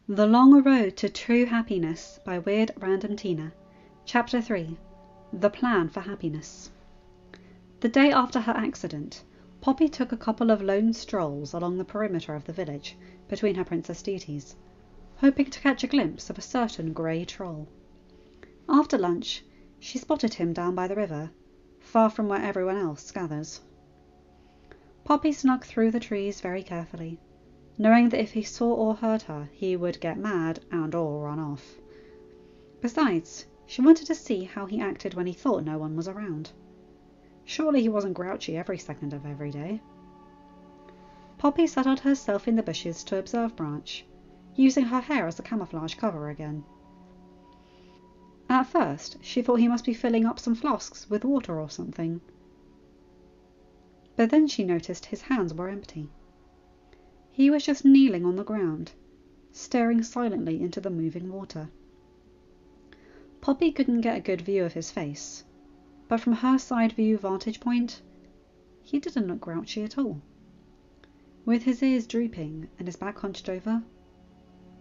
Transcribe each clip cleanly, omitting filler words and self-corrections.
The Long Road to True Happiness by WierdRandomTina. Chapter 3. The Plan for Happiness. The day after her accident, Poppy took a couple of lone strolls along the perimeter of the village between her princess duties, hoping to catch a glimpse of a certain grey troll. After lunch, she spotted him down by the river, far from where everyone else gathers. Poppy snuck through the trees very carefully, knowing that if he saw or heard her, he would get mad and or run off. Besides, she wanted to see how he acted when he thought no one was around. Surely he wasn't grouchy every second of every day. Poppy settled herself in the bushes to observe Branch, using her hair as a camouflage cover again. At first, she thought he must be filling up some flasks with water or something. But then she noticed his hands were empty. He was just kneeling on the ground, staring silently into the moving water. Poppy couldn't get a good view of his face, but from her side view vantage point, he didn't look grouchy at all. With his ears drooping and his back hunched over,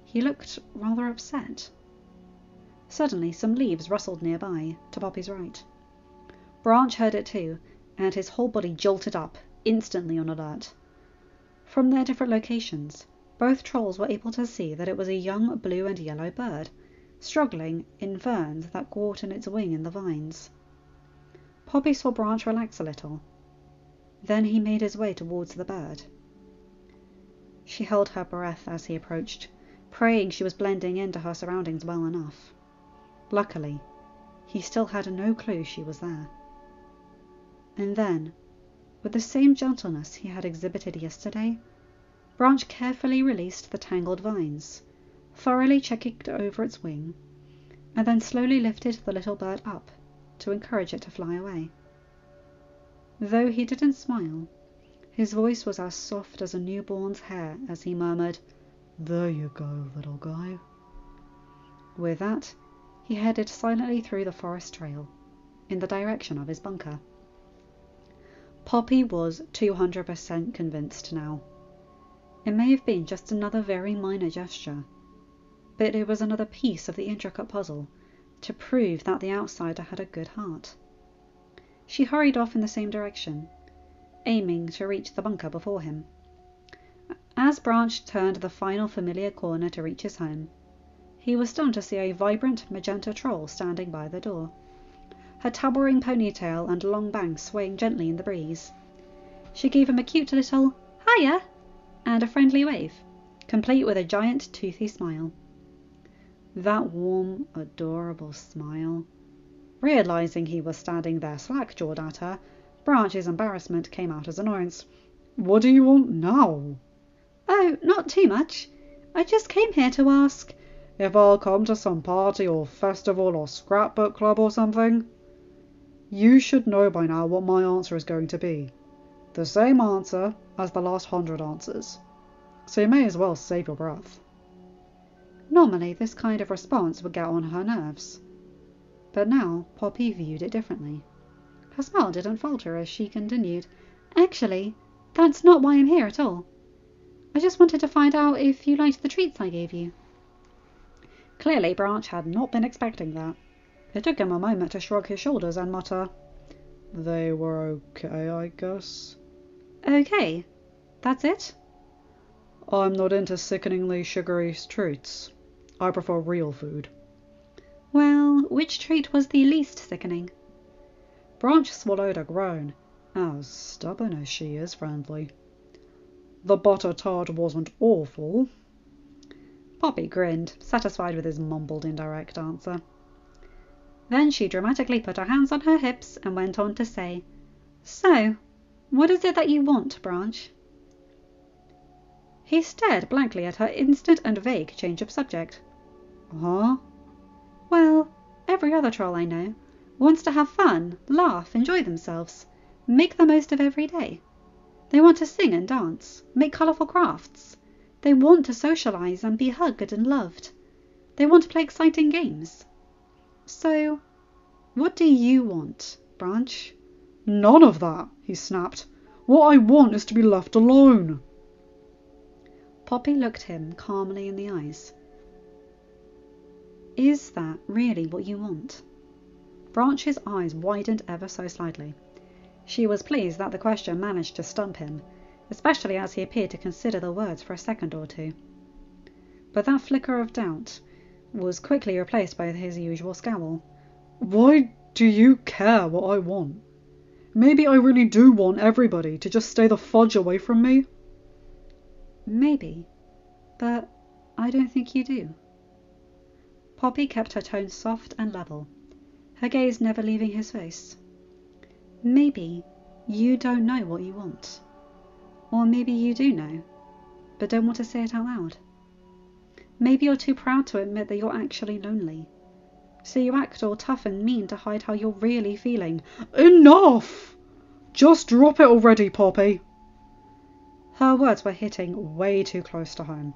he looked rather upset. Suddenly some leaves rustled nearby, to Poppy's right. Branch heard it too, and his whole body jolted up, instantly on alert. From their different locations, both trolls were able to see that it was a young blue and yellow bird, struggling in ferns that caught in its wing in the vines. Poppy saw Branch relax a little. Then he made his way towards the bird. She held her breath as he approached, praying she was blending into her surroundings well enough. Luckily, he still had no clue she was there. And then, with the same gentleness he had exhibited yesterday, Branch carefully released the tangled vines, thoroughly checking over its wing, and then slowly lifted the little bird up to encourage it to fly away. Though he didn't smile, his voice was as soft as a newborn's hair as he murmured, "There you go, little guy." With that, he headed silently through the forest trail, in the direction of his bunker. Poppy was 200% convinced now. It may have been just another very minor gesture, but it was another piece of the intricate puzzle to prove that the outsider had a good heart. She hurried off in the same direction, aiming to reach the bunker before him. As Branch turned the final familiar corner to reach his home, he was stunned to see a vibrant magenta troll standing by the door, her towering ponytail and long bangs swaying gently in the breeze. She gave him a cute little "Hiya!" and a friendly wave, complete with a giant toothy smile. That warm, adorable smile. Realizing he was standing there slack-jawed at her, Branch's embarrassment came out as annoyance. "What do you want now?" "Oh, not too much. I just came here to ask if I'll come to some party or festival or scrapbook club or something." You should know by now what my answer is going to be. The same answer as the last 100 answers. So you may as well save your breath. Normally this kind of response would get on her nerves, but now Poppy viewed it differently. Her smile didn't falter as she continued, "Actually, that's not why I'm here at all. I just wanted to find out if you liked the treats I gave you." Clearly Branch had not been expecting that. It took him a moment to shrug his shoulders and mutter, "They were okay, I guess." "Okay, that's it?" "I'm not into sickeningly sugary treats. I prefer real food." "Well, which treat was the least sickening?" Branch swallowed a groan, as stubborn as she is friendly. "The butter tart wasn't awful." Poppy grinned, satisfied with his mumbled indirect answer. Then she dramatically put her hands on her hips and went on to say, "So, what is it that you want, Branch?" He stared blankly at her instant and vague change of subject. "Huh?" "Well, every other troll I know wants to have fun, laugh, enjoy themselves, make the most of every day. They want to sing and dance, make colourful crafts. They want to socialise and be hugged and loved. They want to play exciting games. So, what do you want, Branch?" "None of that," he snapped. "What I want is to be left alone." Poppy looked him calmly in the eyes, Is that really what you want? Branch's eyes widened ever so slightly. She was pleased that the question managed to stump him, especially as he appeared to consider the words for a second or two. But that flicker of doubt was quickly replaced by his usual scowl. Why do you care what I want? Maybe I really do want everybody to just stay the fudge away from me? Maybe, but I don't think you do. Poppy kept her tone soft and level, her gaze never leaving his face. Maybe you don't know what you want. Or maybe you do know, but don't want to say it out loud. Maybe you're too proud to admit that you're actually lonely, so you act all tough and mean to hide how you're really feeling. Enough! Just drop it already, Poppy. Her words were hitting way too close to home,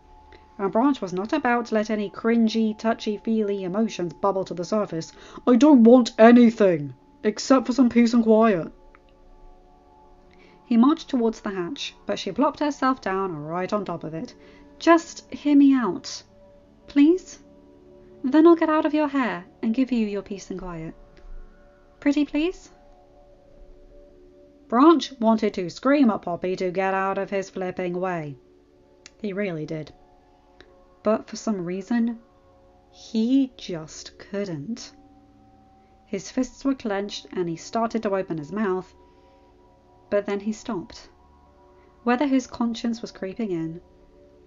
and Branch was not about to let any cringy, touchy-feely emotions bubble to the surface. I don't want anything, except for some peace and quiet. He marched towards the hatch, but she plopped herself down right on top of it. Just hear me out, please? Then I'll get out of your hair and give you your peace and quiet. Pretty please? Branch wanted to scream at Poppy to get out of his flipping way. He really did. But for some reason, he just couldn't. His fists were clenched and he started to open his mouth, but then he stopped. Whether his conscience was creeping in,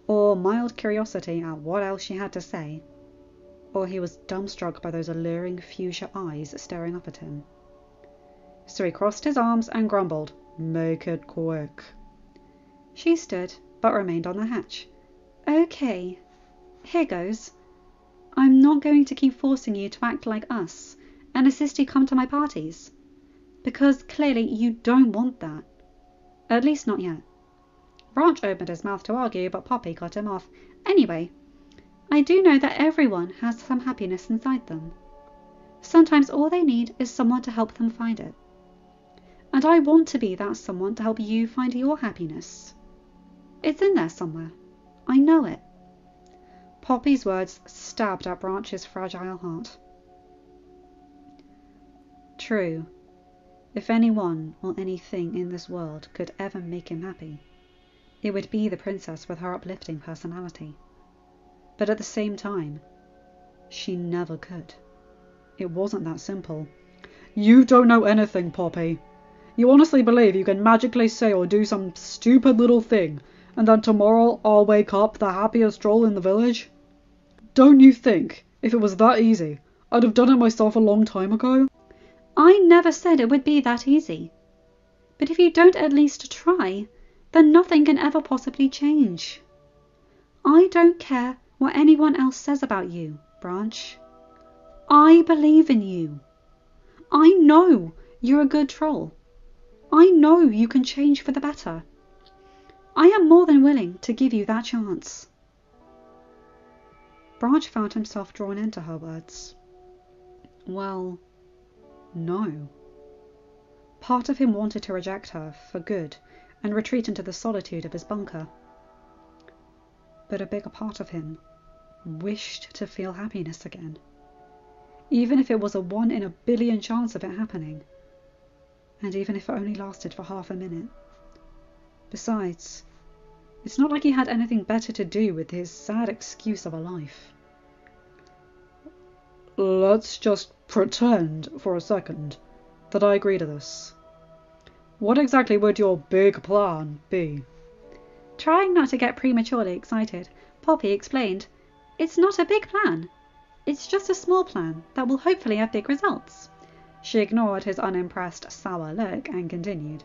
or mild curiosity at what else she had to say, or he was dumbstruck by those alluring fuchsia eyes staring up at him. So he crossed his arms and grumbled, "Make it quick." She stood, but remained on the hatch. Okay, here goes. I'm not going to keep forcing you to act like us and insist you come to my parties, because clearly you don't want that. At least not yet. Branch opened his mouth to argue, but Poppy cut him off. Anyway, I do know that everyone has some happiness inside them. Sometimes all they need is someone to help them find it. And I want to be that someone to help you find your happiness. It's in there somewhere. I know it. Poppy's words stabbed at Branch's fragile heart. True. If anyone or anything in this world could ever make him happy, it would be the princess with her uplifting personality. But at the same time, she never could. It wasn't that simple. You don't know anything, Poppy. You honestly believe you can magically say or do some stupid little thing, and then tomorrow I'll wake up the happiest troll in the village? Don't you think, if it was that easy, I'd have done it myself a long time ago? I never said it would be that easy. But if you don't at least try, then nothing can ever possibly change. I don't care what anyone else says about you, Branch. I believe in you. I know you're a good troll. I know you can change for the better. I am more than willing to give you that chance. Branch found himself drawn into her words. Well, no. Part of him wanted to reject her for good and retreat into the solitude of his bunker. But a bigger part of him wished to feel happiness again, even if it was a 1 in a billion chance of it happening, and even if it only lasted for half a minute. Besides, it's not like he had anything better to do with his sad excuse of a life. Let's just pretend for a second that I agree to this. What exactly would your big plan be? Trying not to get prematurely excited, Poppy explained, "It's not a big plan. It's just a small plan that will hopefully have big results." She ignored his unimpressed, sour look and continued.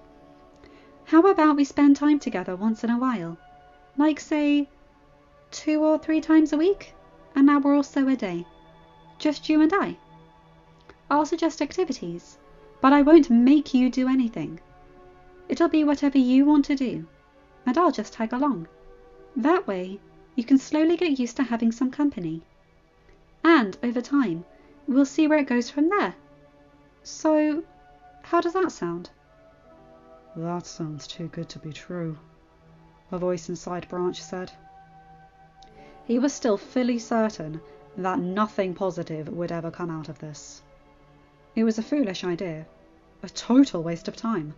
"How about we spend time together once in a while? Like, say, 2 or 3 times a week? An hour or so a day. Just you and I. I'll suggest activities, but I won't make you do anything. It'll be whatever you want to do, and I'll just tag along. That way, you can slowly get used to having some company. And over time, we'll see where it goes from there. So, how does that sound?" That sounds too good to be true, a voice inside Branch said. He was still fully certain that nothing positive would ever come out of this. It was a foolish idea, a total waste of time.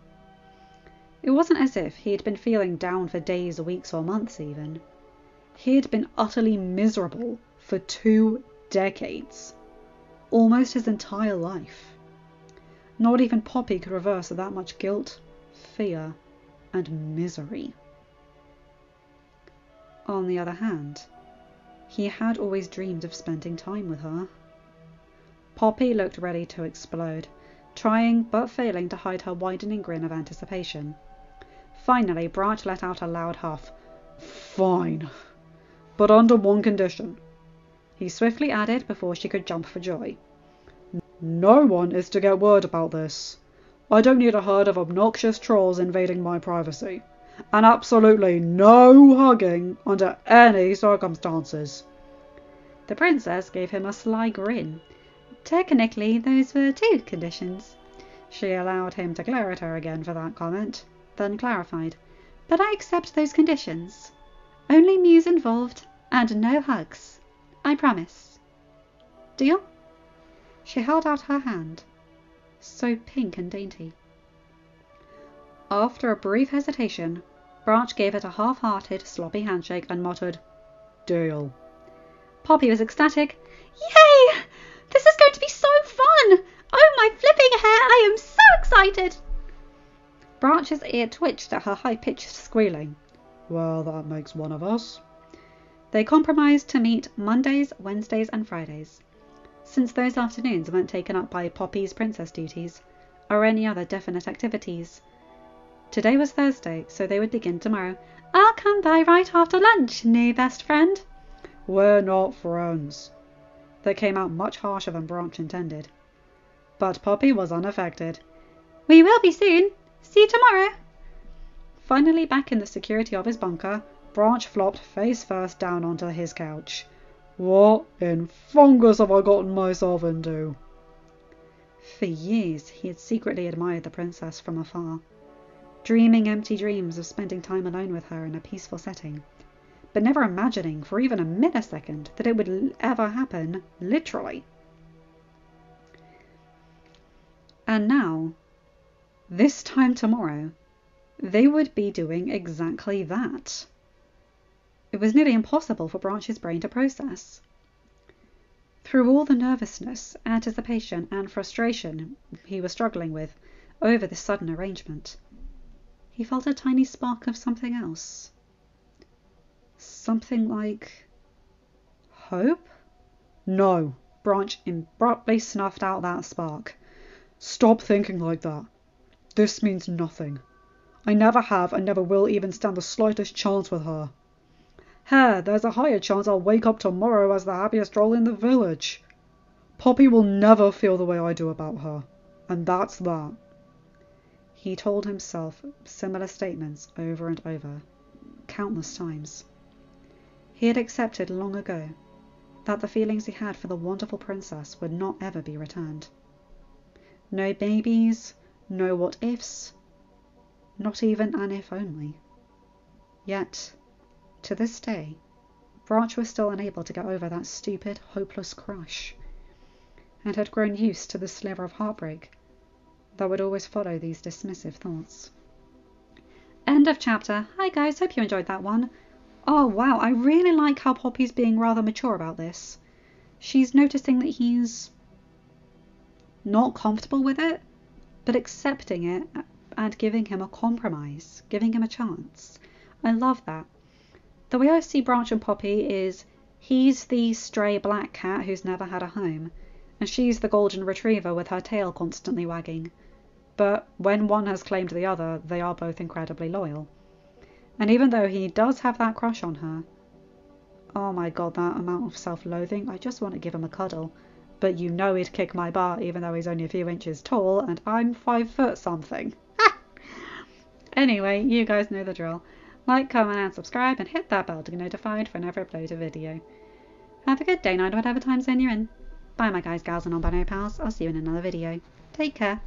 It wasn't as if he had been feeling down for days, weeks, or months even. He had been utterly miserable for 2 decades, almost his entire life. Not even Poppy could reverse that much guilt, fear, and misery. On the other hand, he had always dreamed of spending time with her. Poppy looked ready to explode, trying but failing to hide her widening grin of anticipation. Finally, Branch let out a loud huff. "Fine, but under one condition," he swiftly added before she could jump for joy. "No one is to get word about this. I don't need a herd of obnoxious trolls invading my privacy. And absolutely no hugging under any circumstances." The princess gave him a sly grin. "Technically, those were 2 conditions." She allowed him to glare at her again for that comment, then clarified. "But I accept those conditions. Only Mews involved, and no hugs. I promise. Deal?" She held out her hand, so pink and dainty. After a brief hesitation, Branch gave it a half-hearted, sloppy handshake and muttered, "Deal." Poppy was ecstatic. "Yay! This is going to be so fun! Oh, my flipping hair! I am so excited!" Branch's ear twitched at her high-pitched squealing. "Well, that makes one of us." They compromised to meet Mondays, Wednesdays, and Fridays, since those afternoons weren't taken up by Poppy's princess duties or any other definite activities. Today was Thursday, so they would begin tomorrow. "I'll come by right after lunch, new best friend." "We're not friends." That came out much harsher than Branch intended. But Poppy was unaffected. "We will be soon. See you tomorrow." Finally back in the security of his bunker, Branch flopped face first down onto his couch. What in fungus have I gotten myself into? For years he had secretly admired the princess from afar, dreaming empty dreams of spending time alone with her in a peaceful setting, but never imagining for even a millisecond that it would ever happen, literally. And now, this time tomorrow, they would be doing exactly that. It was nearly impossible for Branch's brain to process. Through all the nervousness, anticipation, and frustration he was struggling with over this sudden arrangement, he felt a tiny spark of something else. Something like hope? No, Branch abruptly snuffed out that spark. Stop thinking like that. This means nothing. I never have and never will even stand the slightest chance with her. There's a higher chance I'll wake up tomorrow as the happiest troll in the village. Poppy will never feel the way I do about her, and that's that. He told himself similar statements over and over, countless times. He had accepted long ago that the feelings he had for the wonderful princess would not ever be returned. No babies, no what-ifs, not even an if only. Yet, to this day, Branch was still unable to get over that stupid, hopeless crush, and had grown used to the sliver of heartbreak that would always follow these dismissive thoughts. End of chapter. Hi guys, hope you enjoyed that one. Oh wow, I really like how Poppy's being rather mature about this. She's noticing that he's not comfortable with it, but accepting it and giving him a compromise, giving him a chance. I love that. The way I see Branch and Poppy is he's the stray black cat who's never had a home, and she's the golden retriever with her tail constantly wagging. But when one has claimed the other, they are both incredibly loyal. And even though he does have that crush on her, oh my god, that amount of self-loathing, I just want to give him a cuddle. But you know he'd kick my butt even though he's only a few inches tall and I'm 5 foot something. Anyway, you guys know the drill. Like, comment and subscribe and hit that bell to get notified whenever I upload a video. Have a good day, night, whatever time zone you're in. Bye my guys, gals and non-binary pals. I'll see you in another video. Take care.